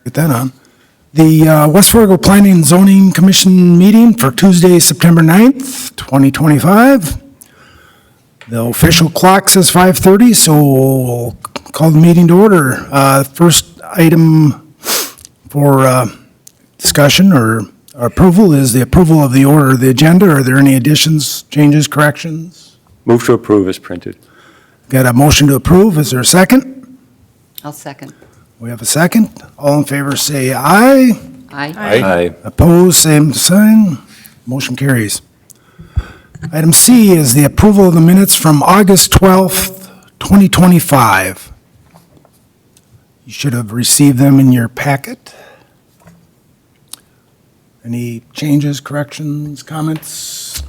Get that on. The West Fargo Planning and Zoning Commission meeting for Tuesday, September 9th, 2025. The official clock says 5:30, so we'll call the meeting to order. First item for discussion or approval is the approval of the order of the agenda. Are there any additions, changes, corrections? Move to approve as printed. Got a motion to approve. Is there a second? I'll second. We have a second. All in favor say aye. Aye. Opposed, same sign. Motion carries. Item C is the approval of the minutes from August 12th, 2025. You should have received them in your packet. Any changes, corrections, comments?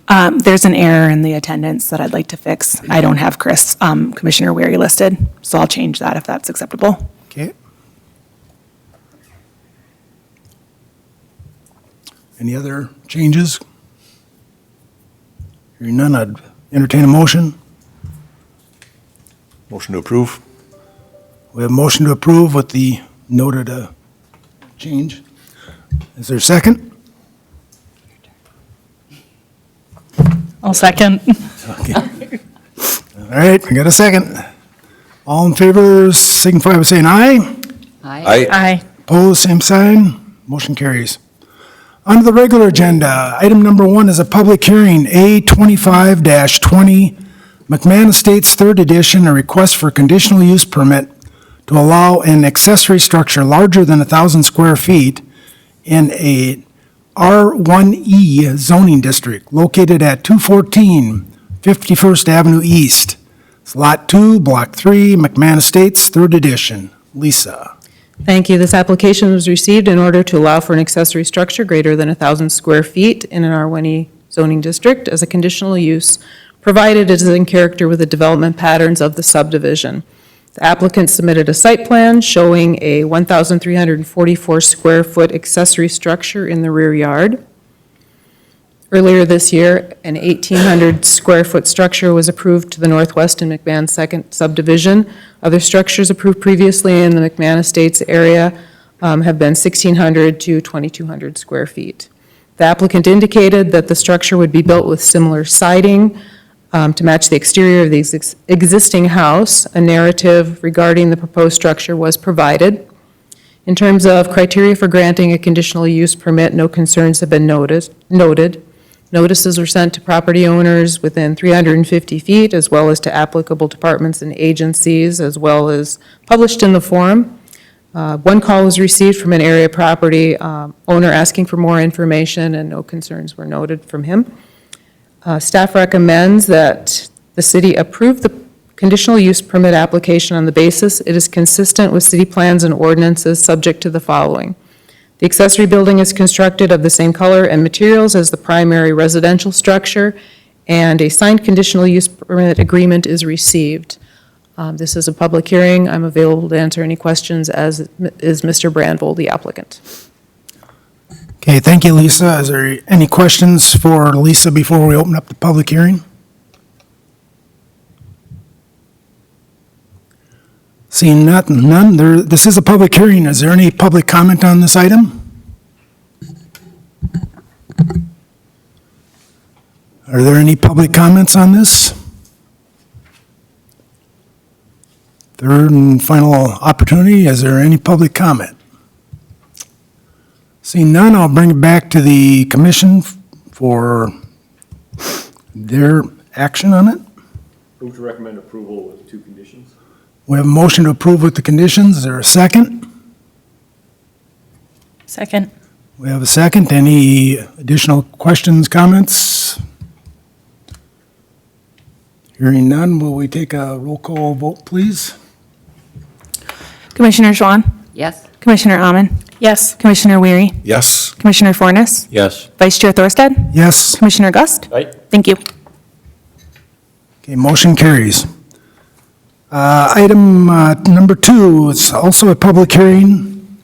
There's an error in the attendance that I'd like to fix. I don't have Commissioner Weary listed, so I'll change that if that's acceptable. Okay. Any other changes? Hearing none, I'd entertain a motion. Motion to approve. We have a motion to approve with the noted change. Is there a second? I'll second. Okay. All right, we got a second. All in favor, signify by saying aye. Aye. Aye. Opposed, same sign. Motion carries. On to the regular agenda, item number 1 is a public hearing, A25-20, McMahon Estates 3rd Edition, a request for conditional use permit to allow an accessory structure larger than 1,000 square feet in a R1E zoning district located at 214 51st Avenue East. It's Lot 2, Block 3, McMahon Estates, 3rd Edition. Lisa. Thank you. This application was received in order to allow for an accessory structure greater than 1,000 square feet in an R1E zoning district as a conditional use, provided it is in character with the development patterns of the subdivision. The applicant submitted a site plan showing a 1,344 square foot accessory structure in the rear yard. Earlier this year, an 1,800 square foot structure was approved to the northwest in McMahon Second Subdivision. Other structures approved previously in the McMahon Estates area have been 1,600 to 2,200 square feet. The applicant indicated that the structure would be built with similar siding to match the exterior of the existing house. A narrative regarding the proposed structure was provided. In terms of criteria for granting a conditional use permit, no concerns have been noted. Notices were sent to property owners within 350 feet, as well as to applicable departments and agencies, as well as published in the forum. One call was received from an area property owner asking for more information, and no concerns were noted from him. Staff recommends that the city approve the conditional use permit application on the basis it is consistent with city plans and ordinances, subject to the following. The accessory building is constructed of the same color and materials as the primary residential structure, and a signed conditional use permit agreement is received. This is a public hearing. I'm available to answer any questions, as is Mr. Brandvold, the applicant. Okay, thank you, Lisa. Is there any questions for Lisa before we open up the public hearing? Seeing none, this is a public hearing. Is there any public comment on this item? Are there any public comments on this? Third and final opportunity, is there any public comment? Seeing none, I'll bring it back to the commission for their action on it. Move to recommend approval with 2 conditions. We have a motion to approve with the conditions. Is there a second? Second. We have a second. Any additional questions, comments? Hearing none, will we take a roll call vote, please? Commissioner Schwan? Yes. Commissioner Amon? Yes. Commissioner Weary? Yes. Commissioner Fornes? Yes. Vice Chair Thorstad? Yes. Commissioner Gust? Aye. Thank you. Okay, motion carries. Item number 2 is also a public hearing.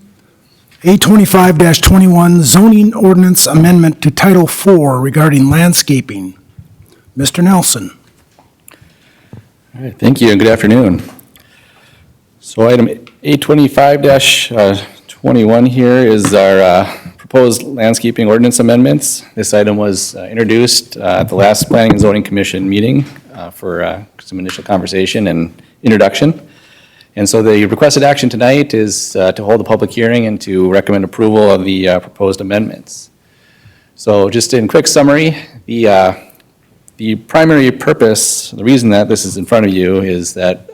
A25-21 zoning ordinance amendment to Title 4 regarding landscaping. Mr. Nelson. All right, thank you and good afternoon. So item A25-21 21 here is our proposed landscaping ordinance amendments. This item was introduced at the last Planning and Zoning Commission meeting for some initial conversation and introduction. And so the requested action tonight is to hold a public hearing and to recommend approval of the proposed amendments. So just in quick summary, the primary purpose, the reason that this is in front of you is that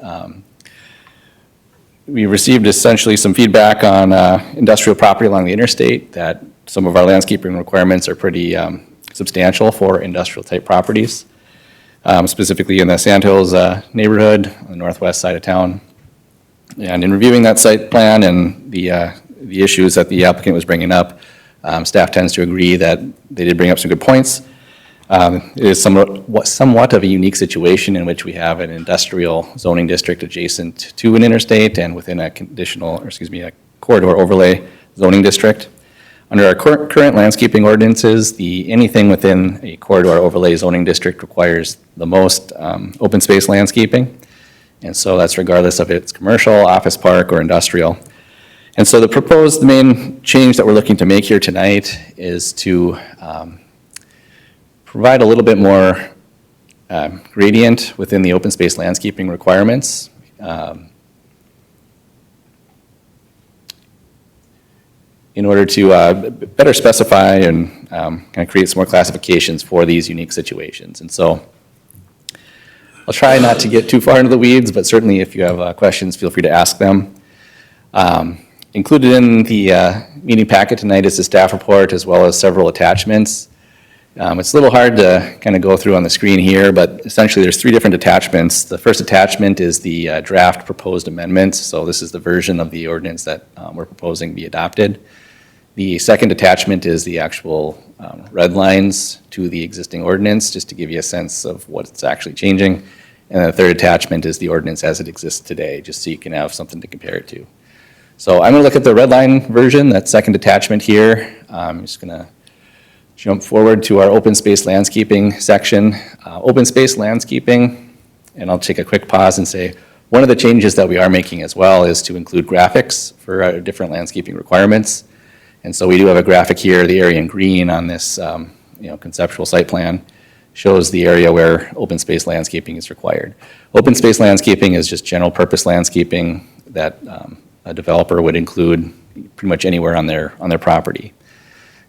we received essentially some feedback on industrial property along the interstate that some of our landscaping requirements are pretty substantial for industrial type properties, specifically in the Sandhills neighborhood on the northwest side of town. And in reviewing that site plan and the issues that the applicant was bringing up, staff tends to agree that they did bring up some good points. It is somewhat of a unique situation in which we have an industrial zoning district adjacent to an interstate and within a a corridor overlay zoning district. Under our current landscaping ordinances, anything within a corridor overlay zoning district requires the most open space landscaping. And so that's regardless of if it's commercial, office park, or industrial. And so the proposed main change that we're looking to make here tonight is to provide a little bit more gradient within the open space landscaping requirements. In order to better specify and kind of create some more classifications for these unique situations. And so I'll try not to get too far into the weeds, but certainly if you have questions, feel free to ask them. Included in the meeting packet tonight is the staff report as well as several attachments. It's a little hard to kind of go through on the screen here, but essentially there's 3 different attachments. The first attachment is the draft proposed amendments. So this is the version of the ordinance that we're proposing be adopted. The second attachment is the actual red lines to the existing ordinance, just to give you a sense of what's actually changing. And the third attachment is the ordinance as it exists today, just so you can have something to compare it to. So I'm going to look at the red line version, that second attachment here. I'm just going to jump forward to our open space landscaping section. Open space landscaping, and I'll take a quick pause and say, one of the changes that we are making as well is to include graphics for our different landscaping requirements. And so we do have a graphic here, the area in green on this conceptual site plan shows the area where open space landscaping is required. Open space landscaping is just general purpose landscaping that a developer would include pretty much anywhere on their property.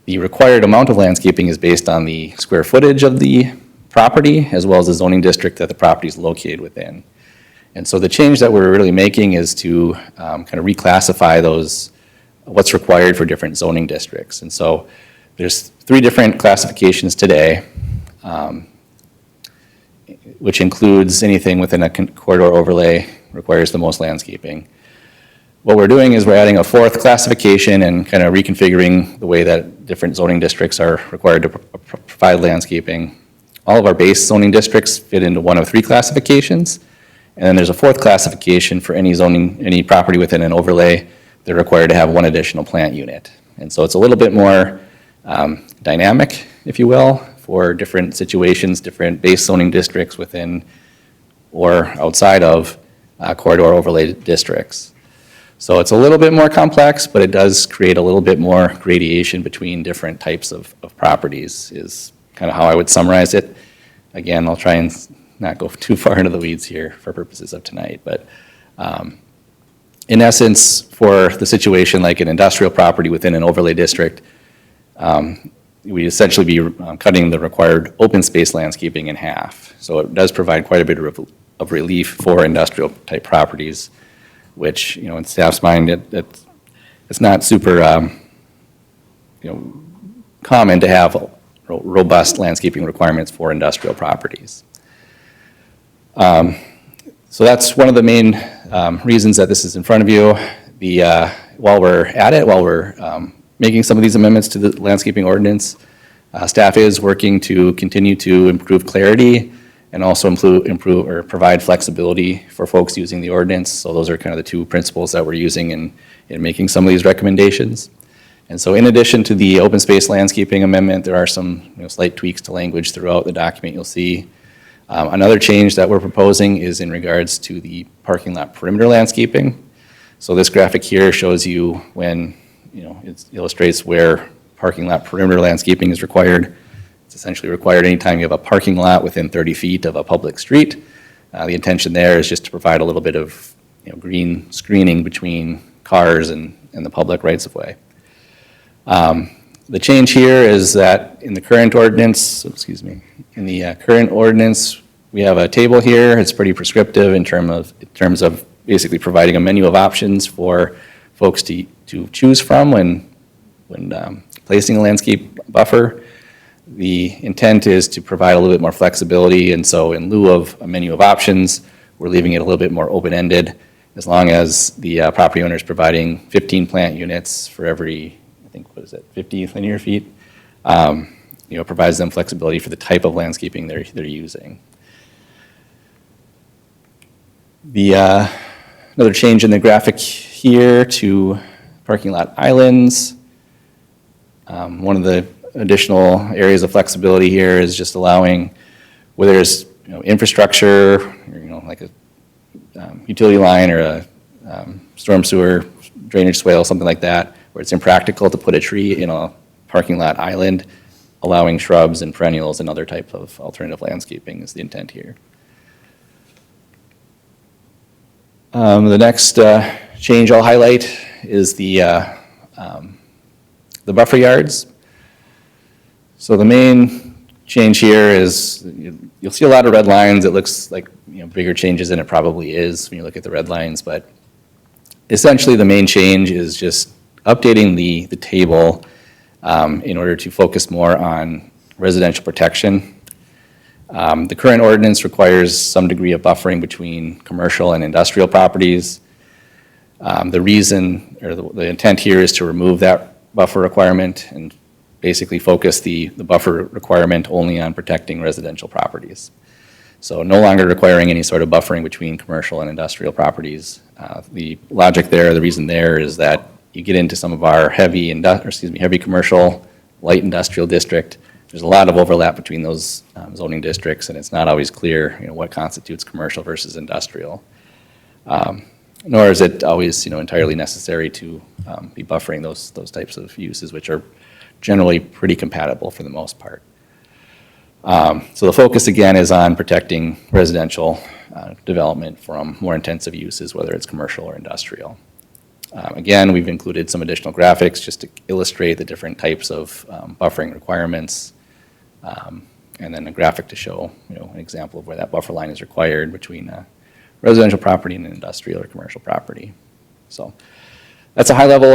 The required amount of landscaping is based on the square footage of the property as well as the zoning district that the property is located within. And so the change that we're really making is to kind of reclassify what's required for different zoning districts. And so there's 3 different classifications today, which includes anything within a corridor overlay requires the most landscaping. What we're doing is we're adding a 4th classification and kind of reconfiguring the way that different zoning districts are required to provide landscaping. All of our base zoning districts fit into one of 3 classifications. And then there's a 4th classification for any property within an overlay. They're required to have 1 additional plant unit. And so it's a little bit more dynamic, if you will, for different situations, different base zoning districts within or outside of corridor overlay districts. So it's a little bit more complex, but it does create a little bit more gradation between different types of properties is kind of how I would summarize it. Again, I'll try and not go too far into the weeds here for purposes of tonight, but in essence, for the situation like an industrial property within an overlay district, we essentially be cutting the required open space landscaping in half. So it does provide quite a bit of relief for industrial type properties, which, in staff's mind, it's not super, common to have robust landscaping requirements for industrial properties. So that's one of the main reasons that this is in front of you. While we're making some of these amendments to the landscaping ordinance, staff is working to continue to improve clarity and also improve or provide flexibility for folks using the ordinance. So those are kind of the 2 principles that we're using in making some of these recommendations. And so in addition to the open space landscaping amendment, there are some slight tweaks to language throughout the document you'll see. Another change that we're proposing is in regards to the parking lot perimeter landscaping. So this graphic here shows you when it illustrates where parking lot perimeter landscaping is required. It's essentially required anytime you have a parking lot within 30 feet of a public street. The intention there is just to provide a little bit of, green screening between cars and the public rights of way. The change here is that in the current ordinance, we have a table here. It's pretty prescriptive in terms of basically providing a menu of options for folks to choose from when placing a landscape buffer. The intent is to provide a little bit more flexibility, and so in lieu of a menu of options, we're leaving it a little bit more open-ended, as long as the property owner is providing 15 plant units for every, 50 linear feet. Provides them flexibility for the type of landscaping they're using. Another change in the graphic here to parking lot islands. One of the additional areas of flexibility here is just allowing where there's infrastructure, like a utility line or a storm sewer drainage swale, something like that, where it's impractical to put a tree in a parking lot island, allowing shrubs and perennials and other type of alternative landscaping is the intent here. The next change I'll highlight is the buffer yards. So the main change here is you'll see a lot of red lines. It looks like bigger changes than it probably is when you look at the red lines, but essentially the main change is just updating the table in order to focus more on residential protection. The current ordinance requires some degree of buffering between commercial and industrial properties. The reason, or the intent here is to remove that buffer requirement and basically focus the buffer requirement only on protecting residential properties. So no longer requiring any sort of buffering between commercial and industrial properties. The logic there, the reason there is that you get into some of our heavy commercial, light industrial district. There's a lot of overlap between those zoning districts, and it's not always clear, what constitutes commercial versus industrial. Nor is it always, entirely necessary to be buffering those types of uses, which are generally pretty compatible for the most part. So the focus again is on protecting residential development from more intensive uses, whether it's commercial or industrial. Again, we've included some additional graphics just to illustrate the different types of buffering requirements, and then a graphic to show an example of where that buffer line is required between residential property and an industrial or commercial property. So that's a high-level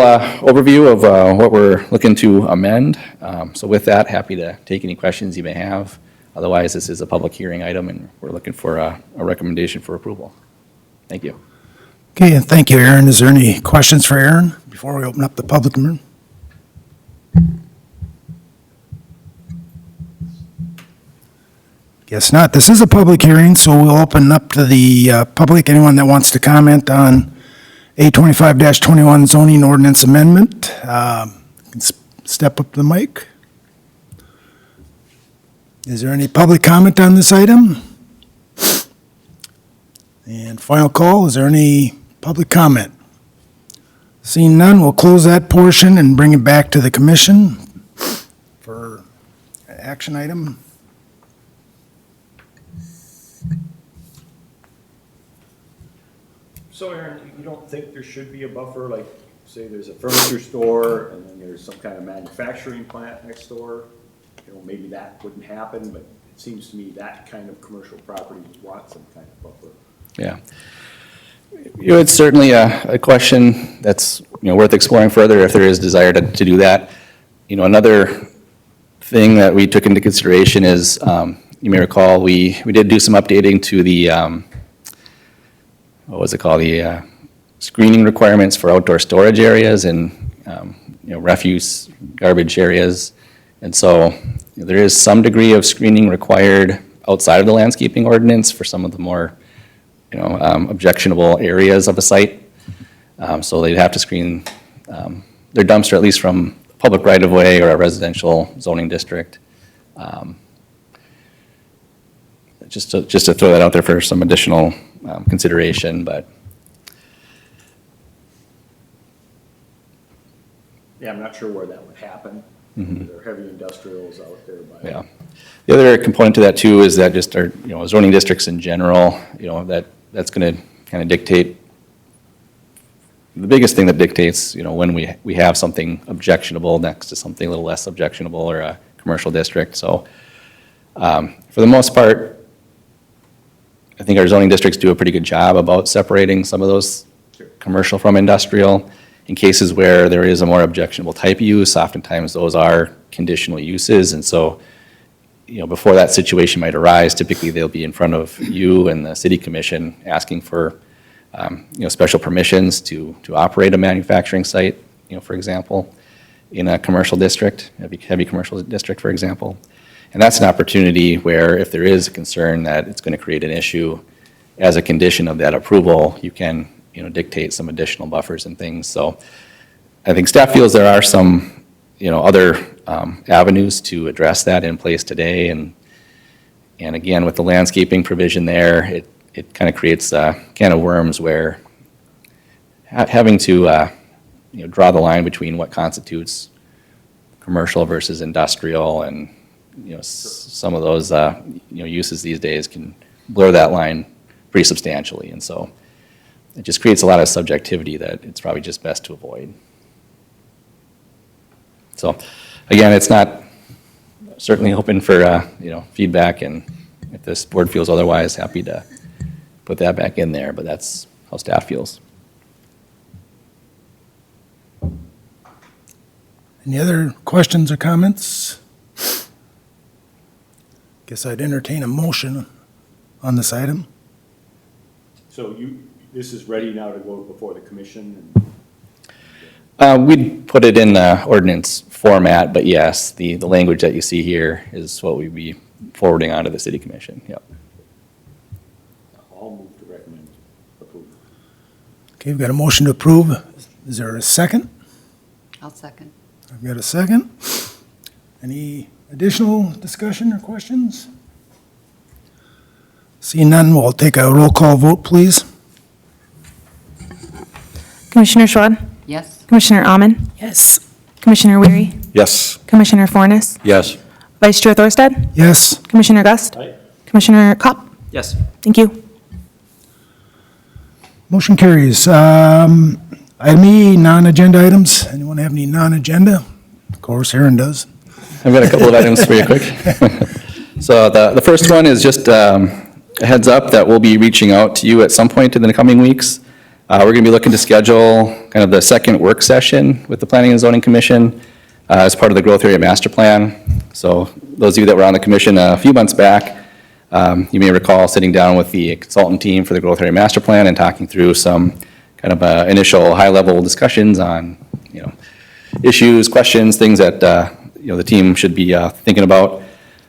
overview of what we're looking to amend. So with that, happy to take any questions you may have. Otherwise, this is a public hearing item, and we're looking for a recommendation for approval. Thank you. Okay, and thank you, Aaron. Is there any questions for Aaron before we open up the public hearing? Guess not. This is a public hearing, so we'll open up to the public. Anyone that wants to comment on A25-21 zoning ordinance amendment, can step up to the mic. Is there any public comment on this item? And final call, is there any public comment? Seeing none, we'll close that portion and bring it back to the commission for an action item. So Aaron, you don't think there should be a buffer, like, say there's a furniture store and then there's some kind of manufacturing plant next door? Maybe that wouldn't happen, but it seems to me that kind of commercial property would want some kind of buffer. Yeah. It's certainly a question that's worth exploring further if there is desire to do that. Another thing that we took into consideration is, you may recall, we did do some updating to the, the screening requirements for outdoor storage areas and refuse, garbage areas. And so there is some degree of screening required outside of the landscaping ordinance for some of the more objectionable areas of a site. So they'd have to screen their dumpster at least from public right-of-way or a residential zoning district. Just to throw that out there for some additional consideration, but Yeah, I'm not sure where that would happen. There are heavy industrials out there by. Yeah. The other component to that too is that just our, zoning districts in general, that's going to kind of dictate, the biggest thing that dictates, when we have something objectionable next to something a little less objectionable or a commercial district. So for the most part, I think our zoning districts do a pretty good job about separating some of those commercial from industrial. In cases where there is a more objectionable type of use, oftentimes those are conditional uses. And so, before that situation might arise, typically they'll be in front of you and the city commission asking for, special permissions to operate a manufacturing site, for example, in a commercial district, heavy commercial district, for example. And that's an opportunity where if there is a concern that it's going to create an issue, as a condition of that approval, you can dictate some additional buffers and things. So I think staff feels there are some, other avenues to address that in place today. And again, with the landscaping provision there, it kind of creates a can of worms where having to, draw the line between what constitutes commercial versus industrial and, some of those, uses these days can blur that line pretty substantially. And so it just creates a lot of subjectivity that it's probably just best to avoid. So, again, it's not, certainly open for, feedback, and if this board feels otherwise, happy to put that back in there, but that's how staff feels. Any other questions or comments? Guess I'd entertain a motion on this item. So this is ready now to go before the commission? We'd put it in the ordinance format, but yes, the language that you see here is what we'd be forwarding on to the city commission, yep. I'll move to recommend approval. Okay, we've got a motion to approve. Is there a second? I'll second. I've got a second. Any additional discussion or questions? Seeing none, we'll take a roll call vote, please. Commissioner Schwad? Yes? Commissioner Amon? Yes. Commissioner Weary? Yes. Commissioner Fornes? Yes. Vice Chair Thorstad? Yes. Commissioner Gust? Aye. Commissioner Kopp? Yes. Thank you. Motion carries. Item E, non-agenda items. Anyone have any non-agenda? Of course, Aaron does. I've got a couple of items for you quick. So the first one is just a heads up that we'll be reaching out to you at some point in the coming weeks. We're going to be looking to schedule kind of the second work session with the Planning and Zoning Commission as part of the Growth Area Master Plan. So those of you that were on the commission a few months back, you may recall sitting down with the consultant team for the Growth Area Master Plan and talking through some kind of initial high-level discussions on, issues, questions, things that, the team should be thinking about.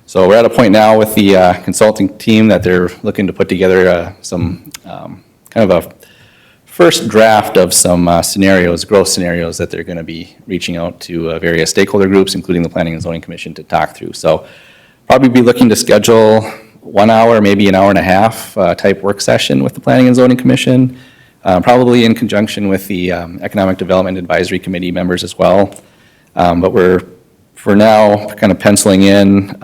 So we're at a point now with the consulting team that they're looking to put together some kind of a first draft of some scenarios, growth scenarios that they're going to be reaching out to various stakeholder groups, including the Planning and Zoning Commission, to talk through. So probably be looking to schedule 1 hour, maybe an hour and a half type work session with the Planning and Zoning Commission, probably in conjunction with the Economic Development Advisory Committee members as well. But we're, for now, kind of penciling in,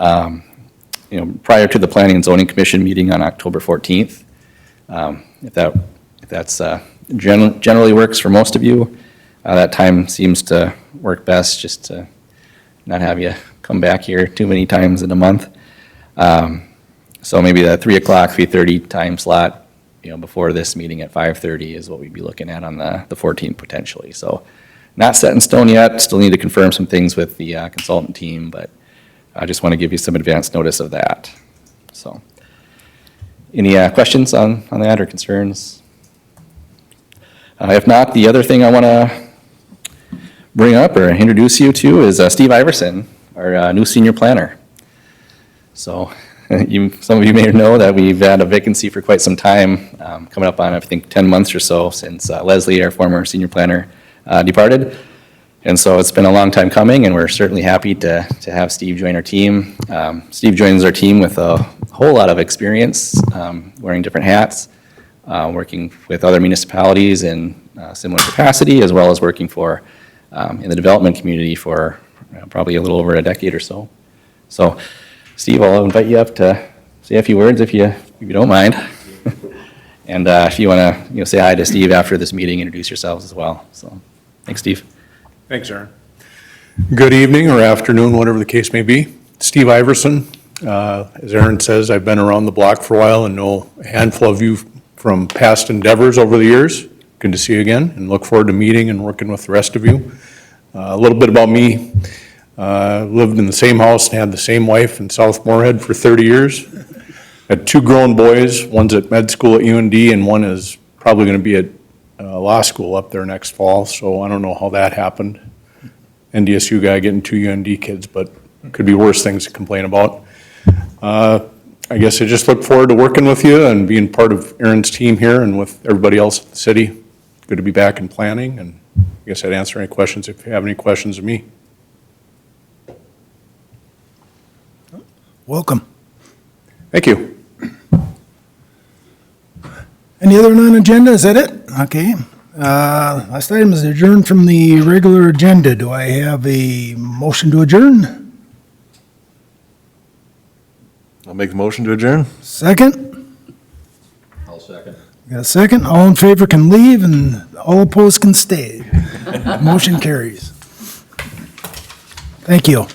prior to the Planning and Zoning Commission meeting on October 14th. If that's generally works for most of you, that time seems to work best, just to not have you come back here too many times in a month. So maybe the 3 o'clock, 3:30 time slot, before this meeting at 5:30 is what we'd be looking at on the 14th potentially. So not set in stone yet, still need to confirm some things with the consultant team, but I just want to give you some advance notice of that. So any questions on that or concerns? If not, the other thing I want to bring up or introduce you to is Steve Iverson, our new senior planner. So some of you may know that we've had a vacancy for quite some time, coming up on, I think, 10 months or so since Leslie, our former senior planner, departed. And so it's been a long time coming, and we're certainly happy to have Steve join our team. Steve joins our team with a whole lot of experience, wearing different hats, working with other municipalities in similar capacity, as well as working for in the development community for probably a little over a decade or so. So, Steve, I'll invite you up to say a few words if you don't mind. And if you want to say hi to Steve after this meeting, introduce yourselves as well. So, thanks, Steve. Thanks, Aaron. Good evening or afternoon, whatever the case may be. Steve Iverson. As Aaron says, I've been around the block for a while and know a handful of you from past endeavors over the years. Good to see you again and look forward to meeting and working with the rest of you. A little bit about me. Lived in the same house and had the same wife in South Moorhead for 30 years. Had 2 grown boys. One's at med school at UND and one is probably going to be at law school up there next fall. So I don't know how that happened. NDSU guy getting 2 UND kids, but could be worse things to complain about. I guess I just look forward to working with you and being part of Aaron's team here and with everybody else in the city. Good to be back in planning, and I guess I'd answer any questions if you have any questions of me. Welcome. Thank you. Any other non-agenda? Is that it? Okay. Last item is adjourned from the regular agenda. Do I have a motion to adjourn? I'll make the motion to adjourn. Second? I'll second. Got a second? All in favor can leave and all opposed can stay. Motion carries. Thank you.